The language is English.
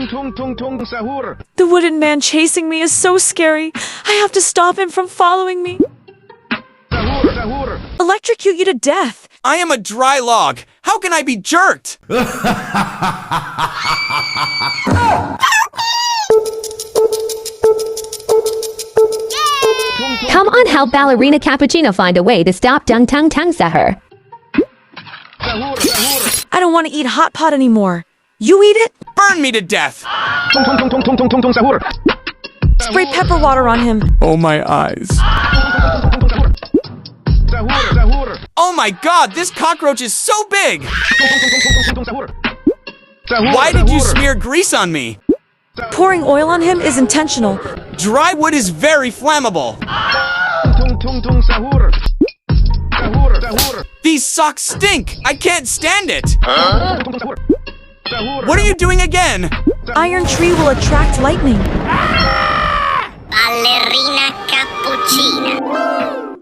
Tung Sahur. The wooden man chasing me is so scary. I have to stop him from following me. Sahur. Electrocute you to death. I am a dry log. How can I be jerked? Come on, help Balerina Cappuccina find a way to stop Tung Tung Sahur. I don't want to eat hot pot anymore. You eat it? Burn me to death. Tung Sahur. Spray pepper water on him. Oh, my eyes. Sahur. Oh my god, this cockroach is so big! Why did you smear grease on me? Pouring oil on him is intentional. Dry wood is very flammable. Tung Sahur. These socks stink! I can't stand it! Sahur. What are you doing again? Iron tree will attract lightning. Balerina Cappuccina.